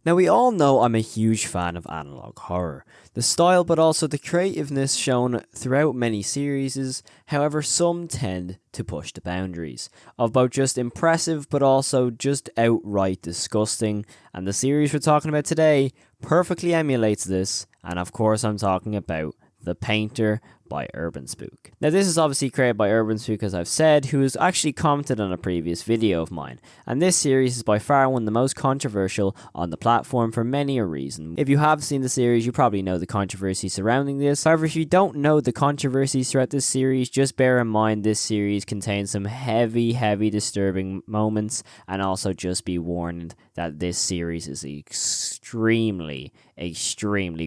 Now, we all know I'm a huge fan of analog horror. The style, but also the creativeness shown throughout many series, however, some tend to push the boundaries of both just impressive but also just outright disgusting. And the series we're talking about today perfectly emulates this, and of course, I'm talking about The Painter by UrbanSpook. Now, this is obviously created by UrbanSpook, as I've said, who has actually commented on a previous video of mine, and this series is by far one of the most controversial on the platform for many a reason. If you have seen the series, you probably know the controversy surrounding this. However, if you don't know the controversies throughout this series, just bear in mind this series contains some heavy disturbing moments, and also just be warned that this series is extremely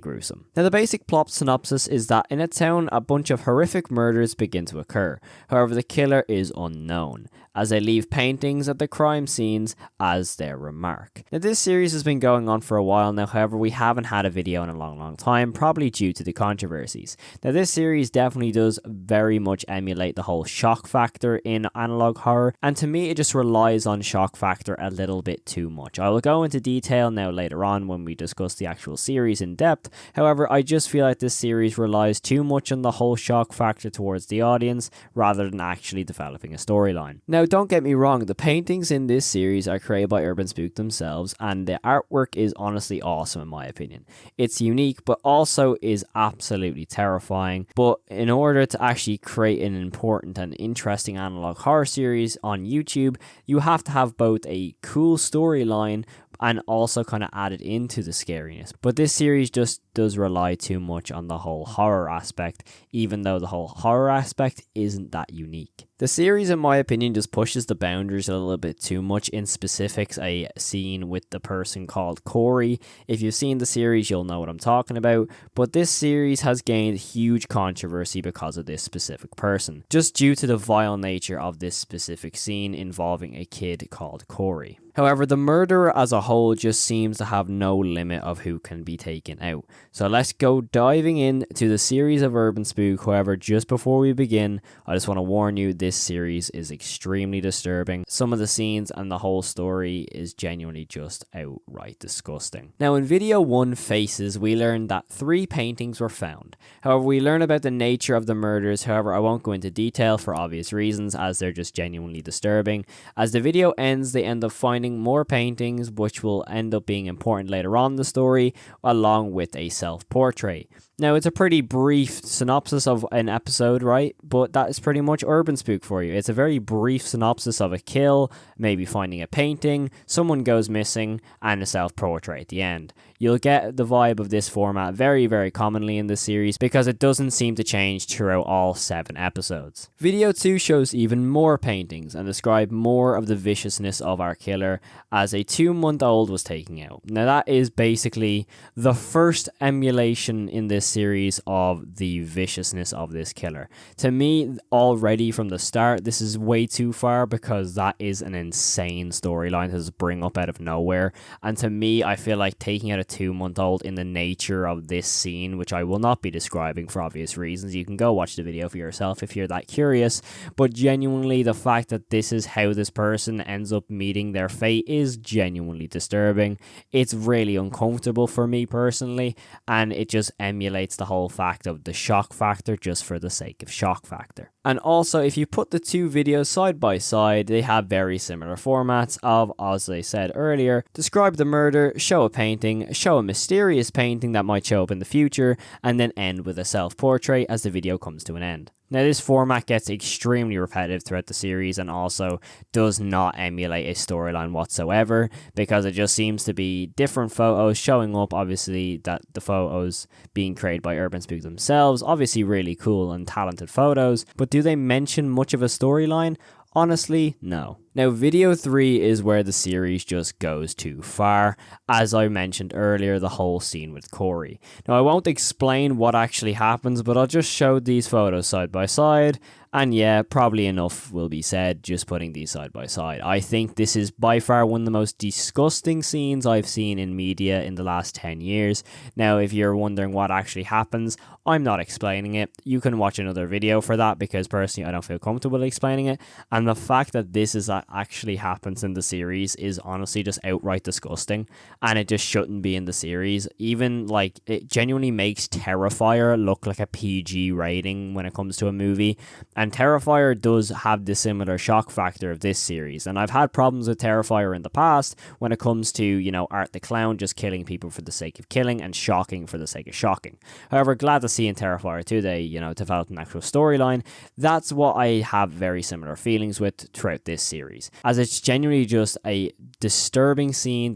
gruesome. Now, the basic plot synopsis is that in a town, a bunch of horrific murders begin to occur. However, the killer is unknown, as they leave paintings at the crime scenes as their remark. Now, this series has been going on for a while now, however, we haven't had a video in a long time, probably due to the controversies. Now, this series definitely does very much emulate the whole shock factor in analog horror, and to me, it just relies on shock factor a little bit too much. I will go into detail now later on when we discuss the actual series in depth. However, I just feel like this series relies too much on the whole shock factor towards the audience rather than actually developing a storyline. Now, don't get me wrong, the paintings in this series are created by UrbanSpook themselves, and the artwork is honestly awesome in my opinion. It's unique, but also is absolutely terrifying. But in order to actually create an important and interesting analog horror series on YouTube, you have to have both a cool storyline and also kind of added into the scariness. But this series just does rely too much on the whole horror aspect, even though the whole horror aspect isn't that unique. The series, in my opinion, just pushes the boundaries a little bit too much. In specifics, a scene with the person called Corey. If you've seen the series, you'll know what I'm talking about. But this series has gained huge controversy because of this specific person, just due to the vile nature of this specific scene involving a kid called Corey. However, the murderer as a whole just seems to have no limit of who can be taken out. So let's go diving into the series of UrbanSpook. However, just before we begin, I just want to warn you, this series is extremely disturbing. Some of the scenes and the whole story is genuinely just outright disgusting. Now, in video 1, Faces, we learned that 3 paintings were found. However, we learn about the nature of the murders. However, I won't go into detail for obvious reasons, as they're just genuinely disturbing. As the video ends, they end up finding more paintings, which will end up being important later on in the story, along with a self-portrait. Now, it's a pretty brief synopsis of an episode, right? But that is pretty much UrbanSpook for you. It's a very brief synopsis of a kill, maybe finding a painting, someone goes missing, and a self-portrait at the end. You'll get the vibe of this format very commonly in this series because it doesn't seem to change throughout all 7 episodes. Video 2 shows even more paintings and describe more of the viciousness of our killer as a 2-month-old was taking out. Now, that is basically the first emulation in this series of the viciousness of this killer. To me, already from the start, this is way too far because that is an insane storyline to just bring up out of nowhere. And to me, I feel like taking out a 2-month-old in the nature of this scene, which I will not be describing for obvious reasons. You can go watch the video for yourself if you're that curious. But genuinely, the fact that this is how this person ends up meeting their fate is genuinely disturbing. It's really uncomfortable for me personally, and it just emulates the whole fact of the shock factor just for the sake of shock factor. And also, if you put the 2 videos side by side, they have very similar formats of, as I said earlier, describe the murder, show a painting, show a mysterious painting that might show up in the future, and then end with a self-portrait as the video comes to an end. Now, this format gets extremely repetitive throughout the series and also does not emulate a storyline whatsoever, because it just seems to be different photos showing up. Obviously, that the photos being created by UrbanSpook themselves, obviously really cool and talented photos, but do they mention much of a storyline? Honestly, no. Now, video 3 is where the series just goes too far. As I mentioned earlier, the whole scene with Corey. Now, I won't explain what actually happens, but I'll just show these photos side by side. And yeah, probably enough will be said just putting these side by side. I think this is by far one of the most disgusting scenes I've seen in media in the last 10 years. Now, if you're wondering what actually happens, I'm not explaining it. You can watch another video for that because personally I don't feel comfortable explaining it. And the fact that this is that actually happens in the series is honestly just outright disgusting, and it just shouldn't be in the series. Even like, it genuinely makes Terrifier look like a PG rating when it comes to a movie, and Terrifier does have the similar shock factor of this series. And I've had problems with Terrifier in the past when it comes to, you know, Art the Clown just killing people for the sake of killing and shocking for the sake of shocking. However, glad to see in Terrifier 2 they, you know, developed an actual storyline. That's what I have very similar feelings with throughout this series, as it's genuinely just a disturbing scene,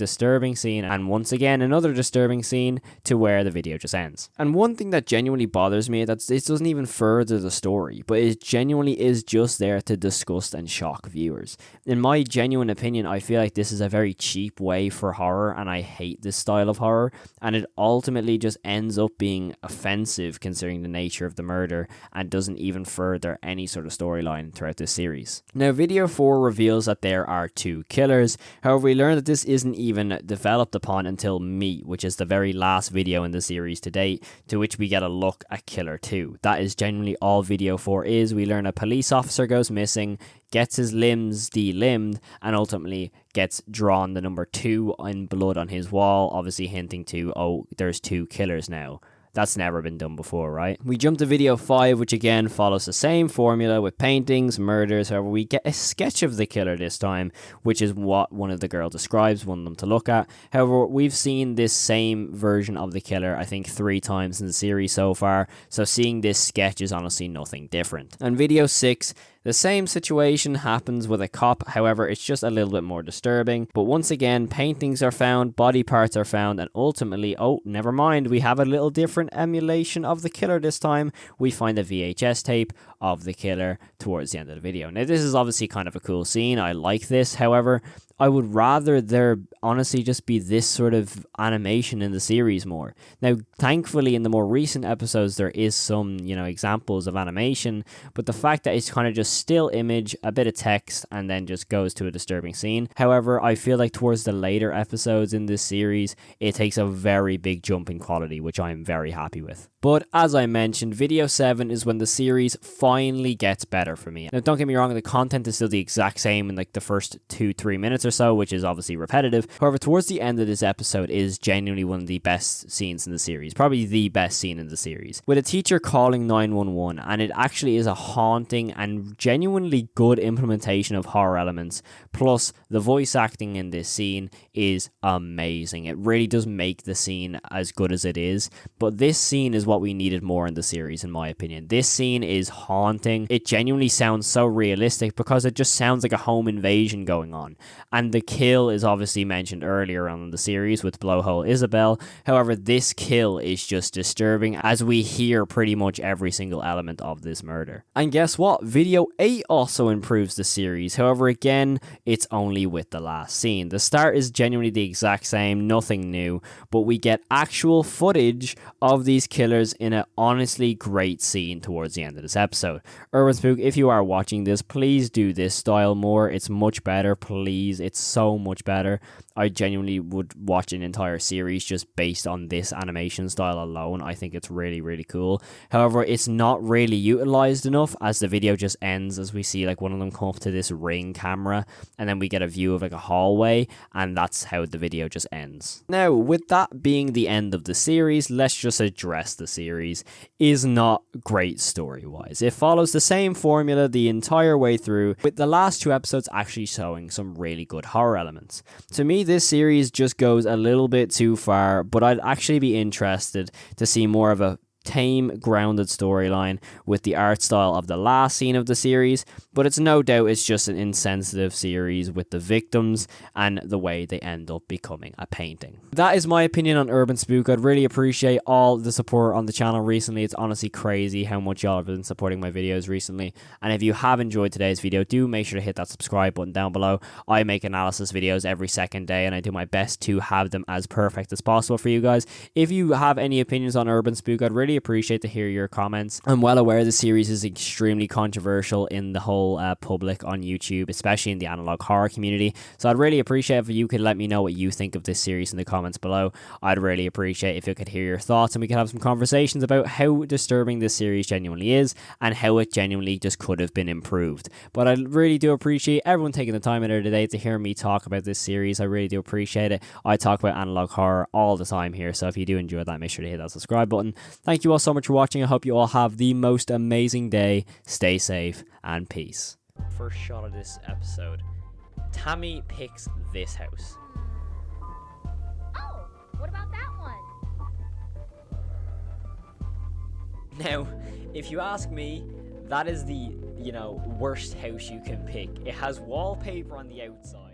and once again another disturbing scene to where the video just ends. And one thing that genuinely bothers me, that this doesn't even further the story, but it genuinely is just there to disgust and shock viewers. In my genuine opinion, I feel like this is a very cheap way for horror, and I hate this style of horror, and it ultimately just ends up being offensive considering the nature of the murder, and doesn't even further any sort of storyline throughout this series. Now, video 4 reveals that there are 2 killers. However, we learn that this isn't even developed upon until Meet, which is the very last video in the series to date, to which we get a look at Killer 2. That is genuinely all video 4 is. We learn a police officer goes missing, gets his limbs delimbed, and ultimately gets drawn the number 2 in blood on his wall, obviously hinting to, oh, there's 2 killers now. That's never been done before, right? We jump to video 5, which again follows the same formula with paintings, murders. However, we get a sketch of the killer this time, which is what one of the girls describes, one of them to look at. However, we've seen this same version of the killer, I think, 3 times in the series so far, so seeing this sketch is honestly nothing different. And video 6, the same situation happens with a cop, however, it's just a little bit more disturbing. But once again, paintings are found, body parts are found, and ultimately, oh, never mind, we have a little different emulation of the killer this time. We find a VHS tape of the killer towards the end of the video. Now, this is obviously kind of a cool scene. I like this, however, I would rather there honestly just be this sort of animation in the series more. Now, thankfully, in the more recent episodes, there is some, you know, examples of animation, but the fact that it's kind of just still image, a bit of text, and then just goes to a disturbing scene. However, I feel like towards the later episodes in this series, it takes a very big jump in quality, which I'm very happy with. But as I mentioned, video 7 is when the series finally gets better for me. Now, don't get me wrong, the content is still the exact same in like the first 2-3 minutes or so, which is obviously repetitive. However, towards the end of this episode is genuinely one of the best scenes in the series, probably the best scene in the series, with a teacher calling 911, and it actually is a haunting and genuinely good implementation of horror elements. Plus, the voice acting in this scene is amazing. It really does make the scene as good as it is, but this scene is what we needed more in the series, in my opinion. This scene is haunting. It genuinely sounds so realistic because it just sounds like a home invasion going on. And the kill is obviously mentioned earlier on in the series with Blowhole Isabel. However, this kill is just disturbing as we hear pretty much every single element of this murder. And guess what? Video 8 also improves the series. However, again, it's only with the last scene. The start is genuinely the exact same, nothing new, but we get actual footage of these killers in an honestly great scene towards the end of this episode. UrbanSpook, if you are watching this, please do this style more. It's much better, please. It's so much better. I genuinely would watch an entire series just based on this animation style alone. I think it's really, really cool. However, it's not really utilized enough as the video just ends as we see like one of them come up to this ring camera and then we get a view of like a hallway, and that's how the video just ends. Now, with that being the end of the series, let's just address the series. Is not great story-wise. It follows the same formula the entire way through, with the last 2 episodes actually showing some really good horror elements. To me, this series just goes a little bit too far, but I'd actually be interested to see more of a tame, grounded storyline with the art style of the last scene of the series, but it's no doubt it's just an insensitive series with the victims and the way they end up becoming a painting. That is my opinion on UrbanSpook. I'd really appreciate all the support on the channel recently. It's honestly crazy how much y'all have been supporting my videos recently, and if you have enjoyed today's video, do make sure to hit that subscribe button down below. I make analysis videos every second day, and I do my best to have them as perfect as possible for you guys. If you have any opinions on UrbanSpook, I'd really really appreciate to hear your comments. I'm well aware the series is extremely controversial in the whole public on YouTube, especially in the analog horror community. So I'd really appreciate if you could let me know what you think of this series in the comments below. I'd really appreciate if you could hear your thoughts and we could have some conversations about how disturbing this series genuinely is and how it genuinely just could have been improved. But I really do appreciate everyone taking the time out of today to hear me talk about this series. I really do appreciate it. I talk about analog horror all the time here, so if you do enjoy that, make sure to hit that subscribe button. Thank you all so much for watching. I hope you all have the most amazing day. Stay safe and peace. First shot of this episode. Tammy picks this house. Oh, what about that one? Now, if you ask me, that is the, worst house you can pick. It has wallpaper on the outside.